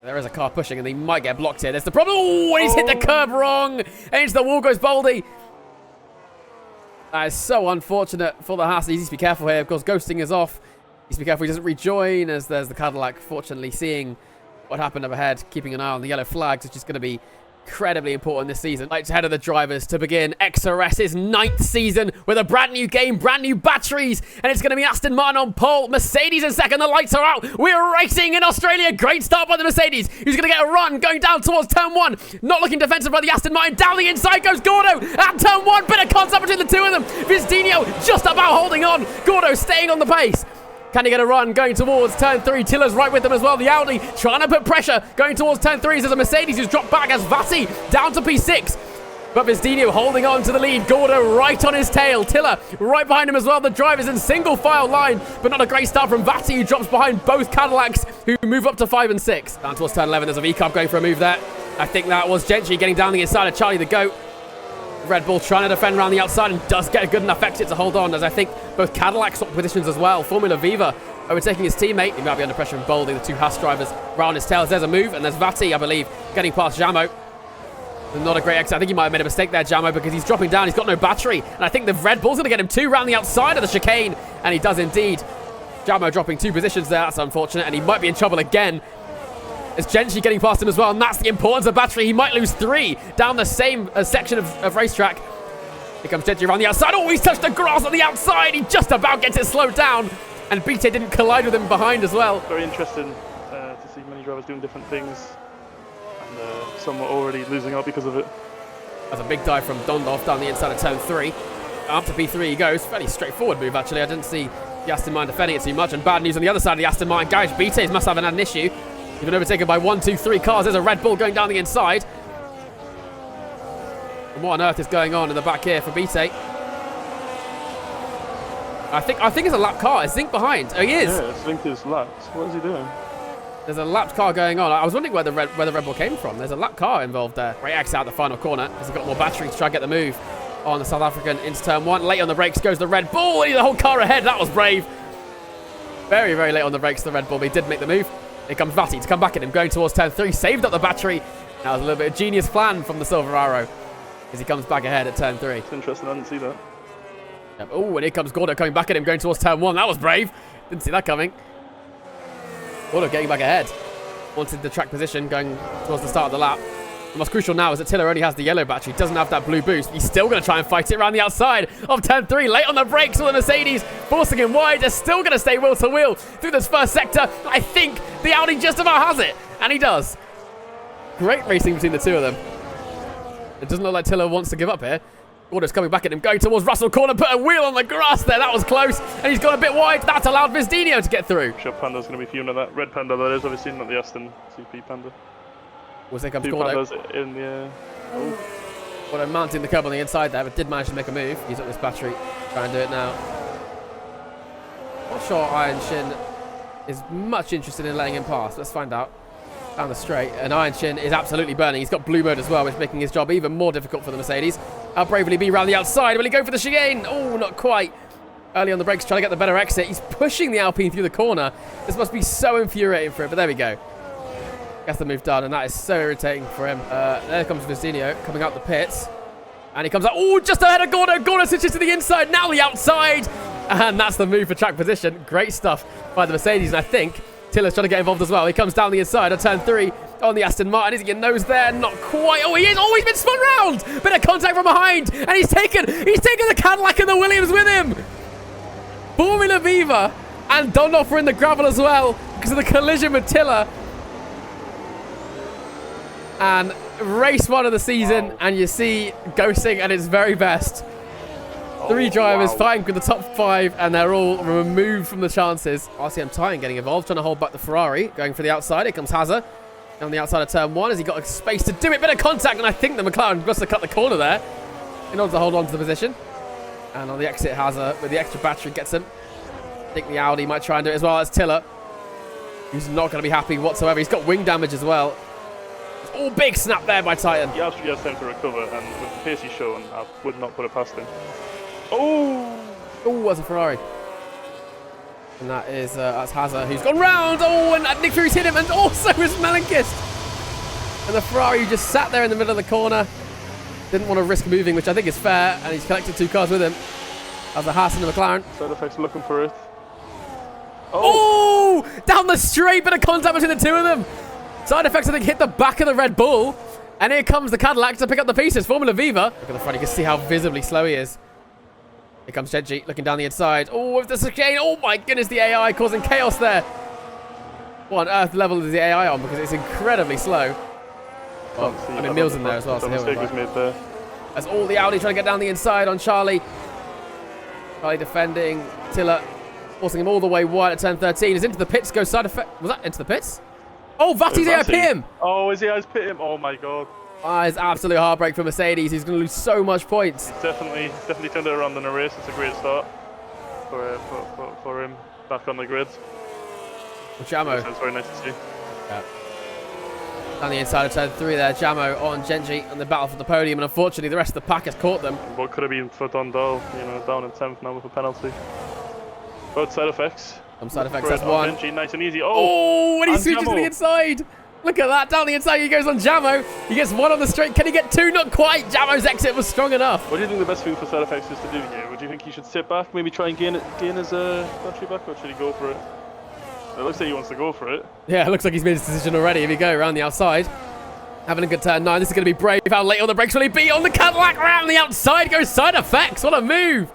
There is a car pushing, and they might get blocked here. There's the problem. Oh, he's hit the curb wrong. Into the wall goes Baldy. That is so unfortunate for the Haas. He needs to be careful here. Of course, ghosting is off. He needs to be careful he doesn't rejoin, as there's the Cadillac, fortunately, seeing what happened up ahead, keeping an eye on the yellow flags, which is going to be incredibly important this season. Lights ahead of the drivers to begin XRS's 9th season with a brand new game, brand new batteries, and it's going to be Aston Martin on pole, Mercedes in second. The lights are out. We're racing in Australia. Great start by the Mercedes, who's going to get a run going down towards turn 1. Not looking defensive by the Aston Martin. Down the inside goes Gordo at turn 1. Bit of contact between the two of them. Vizdinho just about holding on. Gordo staying on the pace. Can he get a run going towards turn 3? Tiller's right with them as well. The Audi trying to put pressure going towards turn 3. There's a Mercedes who's dropped back as Vati down to P6. But Vizdinho holding on to the lead. Gordo right on his tail. Tiller right behind him as well. The drivers in single file line, but not a great start from Vati, who drops behind both Cadillacs, who move up to 5 and 6. Down towards turn 11. There's a V-Carb going for a move there. I think that was Gentry getting down the inside of Charlie the Goat. Red Bull trying to defend around the outside and does get a good enough exit to hold on, as I think both Cadillacs swap positions as well. Formula Viva overtaking his teammate. He might be under pressure from Baldy. The two Haas drivers round his tails. There's a move, and there's Vati, I believe, getting past Jamo. Not a great exit. I think he might have made a mistake there, Jamo, because he's dropping down. He's got no battery, and I think the Red Bull's going to get him 2 round the outside of the chicane, and he does indeed. Jamo dropping 2 positions there. That's unfortunate, and he might be in trouble again. It's Gentry getting past him as well, and that's the importance of battery. He might lose 3 down the same section of racetrack. Here comes Gentry around the outside. Oh, he's touched the grass on the outside. He just about gets it slowed down. And BT didn't collide with him behind as well. Very interesting to see many drivers doing different things. And some are already losing out because of it. That's a big dive from Dondorf down the inside of turn 3. Up to P3 he goes. Fairly straightforward move, actually. I didn't see the Aston Martin defending it too much. And bad news on the other side of the Aston Martin garage. BT must have had an issue. He's been overtaken by 1, 2, 3 cars. There's a Red Bull going down the inside. And what on earth is going on in the back here for BT? I think it's a lap car. Is Zink behind? Oh, he is. Yeah, Zink is lapped. What is he doing? There's a lapped car going on. I was wondering where the Red Bull came from. There's a lap car involved there. Great exit out the final corner. He's got more battery to try and get the move on the South African into turn 1. Late on the brakes goes the Red Bull. He's the whole car ahead. That was brave. Very, very late on the brakes, the Red Bull, but he did make the move. Here comes Vati to come back at him, going towards turn 3. Saved up the battery. That was a little bit of genius plan from the Silver Arrow as he comes back ahead at turn 3. It's interesting. I didn't see that. Oh, and here comes Gordo coming back at him, going towards turn 1. That was brave. Didn't see that coming. Gordo getting back ahead. Wanted the track position going towards the start of the lap. The most crucial now is that Tiller only has the yellow battery. Doesn't have that blue boost. He's still going to try and fight it around the outside of turn 3. Late on the brakes with the Mercedes, forcing him wide. They're still going to stay wheel to wheel through this first sector. I think the Audi just about has it. And he does. Great racing between the two of them. It doesn't look like Tiller wants to give up here. Gordo's coming back at him, going towards Russell corner, put a wheel on the grass there. That was close, and he's gone a bit wide. That's allowed Vizdinho to get through. I'm sure Panda's going to be fuming at that. Red Panda, that is, obviously, not the Aston CP Panda. Was there comes 2 Gordo. Pandas in the air. Oh. Gordo mounting the curb on the inside there, but did manage to make a move. He's up this battery, trying to do it now. Not sure Iron Shin is much interested in letting him pass. Let's find out. Down the straight, and Iron Shin is absolutely burning. He's got blue mode as well, which is making his job even more difficult for the Mercedes. How bravely be round the outside? Will he go for the chicane? Oh, not quite. Early on the brakes, trying to get the better exit. He's pushing the Alpine through the corner. This must be so infuriating for him, but there we go. Gets the move done, and that is so irritating for him. There comes Vizdinho coming out the pits, and he comes out. Oh, just ahead of Gordo. Gordo switches to the inside, now the outside, and that's the move for track position. Great stuff by the Mercedes, and I think Tiller's trying to get involved as well. He comes down the inside of turn 3 on the Aston Martin. Is he getting nose there? Not quite. Oh, he is. Oh, he's been spun round. Bit of contact from behind. And he's taken the Cadillac and the Williams with him. Formula Viva and Dondorf are in the gravel as well because of the collision with Tiller. And race 1 of the season. And you see ghosting at its very best. 3 drivers fighting for the top 5, and they're all removed from the chances. RCM Tying getting involved, trying to hold back the Ferrari. Going for the outside. Here comes Hazard on the outside of turn 1. Has he got a space to do it? Bit of contact, and I think the McLaren must have cut the corner there in order to hold on to the position. And on the exit, Hazard with the extra battery gets him. I think the Audi might try and do it as well. That's Tiller, who's not going to be happy whatsoever. He's got wing damage as well. Oh, big snap there by Titan. He absolutely has time to recover, and with the pace he's shown, I would not put it past him. Oh! Oh, that's a Ferrari. And that's Hazard, who's gone round. Oh, and Nick Fury's hit him, and also is Malenkist. And the Ferrari just sat there in the middle of the corner. Didn't want to risk moving, which I think is fair. And he's collected 2 cars with him. As the Haas and the McLaren. Side effects looking for it. Oh! Down the straight, bit of contact between the two of them. Side effects, I think, hit the back of the Red Bull. And here comes the Cadillac to pick up the pieces. Formula Viva. Look at the front. You can see how visibly slow he is. Here comes Genji looking down the inside. Oh, with the chicane. Oh, my goodness, the AI causing chaos there. What on earth level is the AI on? Because it's incredibly slow. Well, I mean, Mills in there as well. So mistake was made there. That's all the Audi trying to get down the inside on Charlie. Charlie defending. Tiller forcing him all the way wide at turn 13. Is into the pits. Goes side effect. Was that into the pits? Oh, Vatti's AI pit him. Oh, his AI's pit him. Oh, my God. It's absolute heartbreak for Mercedes. He's going to lose so much points. He's definitely turned it around in a race. It's a great start for him back on the grid. Jamo. It's very nice to see. Yeah. Down the inside of turn 3 there. Jamo on Genji and the battle for the podium. And unfortunately, the rest of the pack has caught them. What could have been for Dundal, down in 10th now with a penalty. Both side effects. Some side effects, that's one. Genji, nice and easy. Oh, and he switches to the inside. Look at that. Down the inside, he goes on Jamo. He gets 1 on the straight. Can he get 2? Not quite. Jamo's exit was strong enough. What do you think the best thing for side effects is to do here? Would you think he should sit back, maybe try and gain his battery back, or should he go for it? It looks like he wants to go for it. Yeah, it looks like he's made his decision already. Here we go, around the outside. Having a good turn 9. This is going to be brave. How late on the brakes will he be? On the Cadillac, around the outside goes side effects. What a move.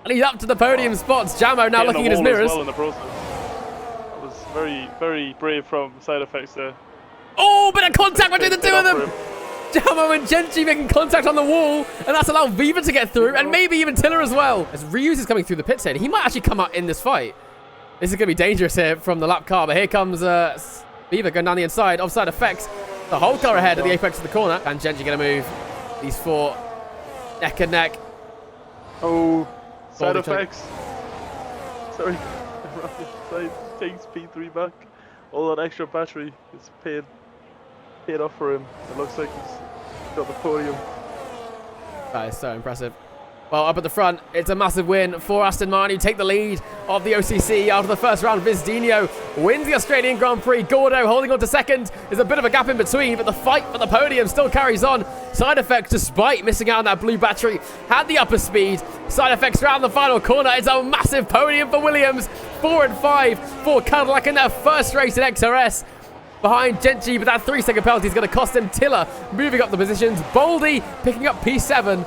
And he's up to the podium spots. Jamo now looking in his mirrors. Well in the process. That was very, very brave from side effects there. Oh, bit of contact between the two of them. Jamo and Genji making contact on the wall. And that's allowed Viva to get through. And maybe even Tiller as well. As Reuse is coming through the pit lane, he might actually come out in this fight. This is going to be dangerous here from the lap car. But here comes Viva going down the inside. Offside effects. The whole car ahead at the apex of the corner. And Genji going to move these 4 neck and neck. Oh, side effects. Sorry. Side takes P3 back. All that extra battery is paid off for him. It looks like he's got the podium. That is so impressive. Well, up at the front, it's a massive win for Aston Martin, who take the lead of the OCC after the first round. Vizdino wins the Australian Grand Prix. Gordo holding on to second. There's a bit of a gap in between, but the fight for the podium still carries on. Side effects, despite missing out on that blue battery, had the upper speed. Side effects around the final corner. It's a massive podium for Williams. 4 and 5 for Cadillac in their first race in XRS. Behind Genji, but that 3-second penalty is going to cost him. Tiller moving up the positions. Boldy picking up P7.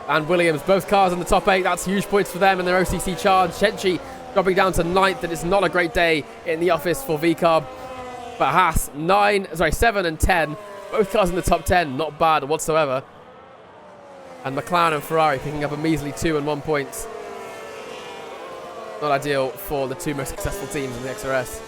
And Williams, both cars in the top 8. That's huge points for them in their OCC charge. Genji dropping down to 9th, and it's not a great day in the office for VCARB. But Haas, 7 and 10. Both cars in the top 10, not bad whatsoever. And McLaren and Ferrari picking up a measly 2 and 1 points. Not ideal for the 2 most successful teams in the XRS.